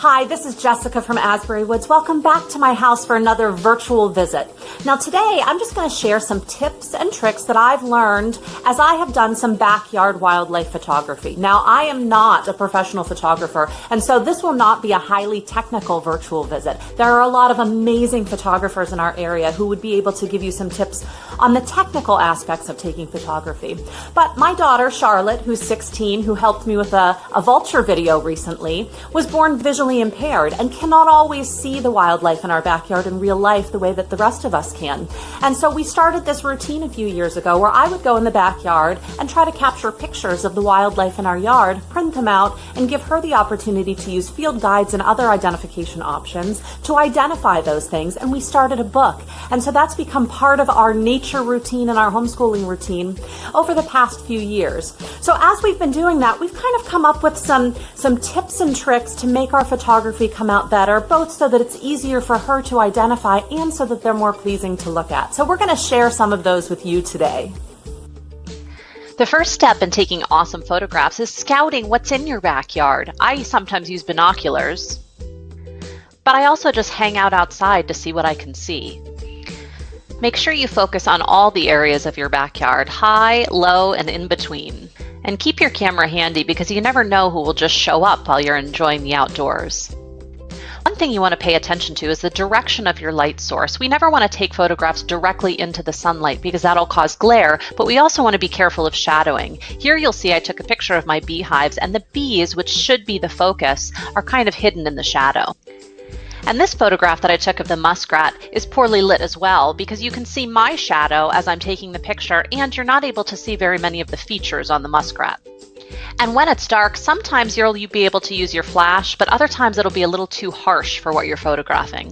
Hi, this is Jessica from Asbury Woods. Welcome back to my house for another virtual visit. Now today, I'm just going to share some tips and tricks that I've learned as I have done some backyard wildlife photography. Now, I am not a professional photographer, and so this will not be a highly technical virtual visit. There are a lot of amazing photographers in our area who would be able to give you some tips on the technical aspects of taking photography. But my daughter, Charlotte, who's 16, who helped me with a vulture video recently, was born visually impaired and cannot always see the wildlife in our backyard in real life the way that the rest of us can. And so we started this routine a few years ago where I would go in the backyard and try to capture pictures of the wildlife in our yard, print them out, and give her the opportunity to use field guides and other identification options to identify those things. And we started a book. And so that's become part of our nature routine and our homeschooling routine over the past few years. So as we've been doing that, we've kind of come up with some tips and tricks to make our photography come out better, both so that it's easier for her to identify and so that they're more pleasing to look at. So we're going to share some of those with you today. The first step in taking awesome photographs is scouting what's in your backyard. I sometimes use binoculars, but I also just hang out outside to see what I can see. Make sure you focus on all the areas of your backyard, high, low, and in between. And keep your camera handy because you never know who will just show up while you're enjoying the outdoors. One thing you want to pay attention to is the direction of your light source. We never want to take photographs directly into the sunlight because that'll cause glare, but we also want to be careful of shadowing. Here you'll see I took a picture of my beehives, and the bees, which should be the focus, are kind of hidden in the shadow. And this photograph that I took of the muskrat is poorly lit as well because you can see my shadow as I'm taking the picture, and you're not able to see very many of the features on the muskrat. And when it's dark, sometimes you'll be able to use your flash, but other times it'll be a little too harsh for what you're photographing.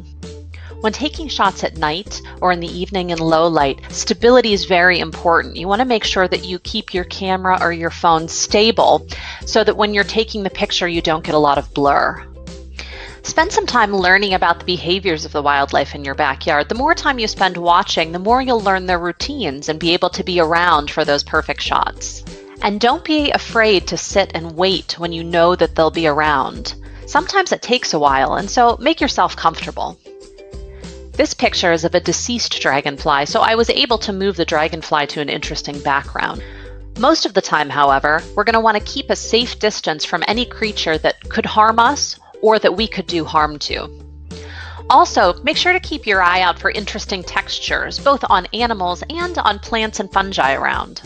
When taking shots at night or in the evening in low light, stability is very important. You want to make sure that you keep your camera or your phone stable so that when you're taking the picture, you don't get a lot of blur. Spend some time learning about the behaviors of the wildlife in your backyard. The more time you spend watching, the more you'll learn their routines and be able to be around for those perfect shots. And don't be afraid to sit and wait when you know that they'll be around. Sometimes it takes a while, and so make yourself comfortable. This picture is of a deceased dragonfly, so I was able to move the dragonfly to an interesting background. Most of the time, however, we're going to want to keep a safe distance from any creature that could harm us or that we could do harm to. Also, make sure to keep your eye out for interesting textures, both on animals and on plants and fungi around.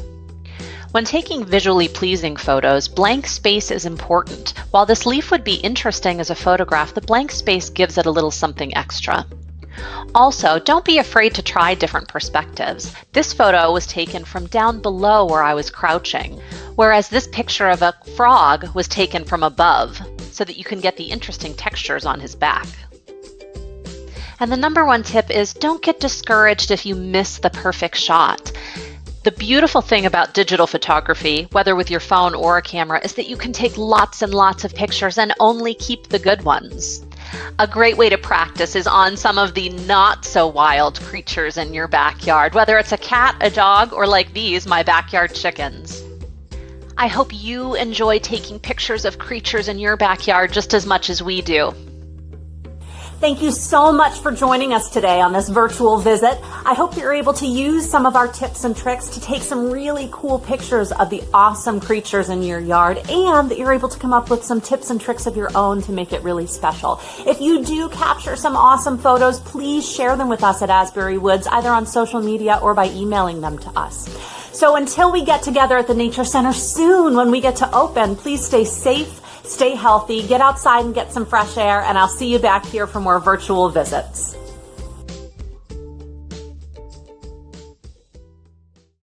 When taking visually pleasing photos, blank space is important. While this leaf would be interesting as a photograph, the blank space gives it a little something extra. Also, don't be afraid to try different perspectives. This photo was taken from down below where I was crouching, whereas this picture of a frog was taken from above, so that you can get the interesting textures on his back. And the number one tip is don't get discouraged if you miss the perfect shot. The beautiful thing about digital photography, whether with your phone or a camera, is that you can take lots and lots of pictures and only keep the good ones. A great way to practice is on some of the not so wild creatures in your backyard, whether it's a cat, a dog, or like these, my backyard chickens. I hope you enjoy taking pictures of creatures in your backyard just as much as we do. Thank you so much for joining us today on this virtual visit. I hope you're able to use some of our tips and tricks to take some really cool pictures of the awesome creatures in your yard, and that you're able to come up with some tips and tricks of your own to make it really special. If you do capture some awesome photos, please share them with us at Asbury Woods, either on social media or by emailing them to us. So until we get together at the Nature Center soon when we get to open, please stay safe, stay healthy, get outside and get some fresh air, and I'll see you back here for more virtual visits.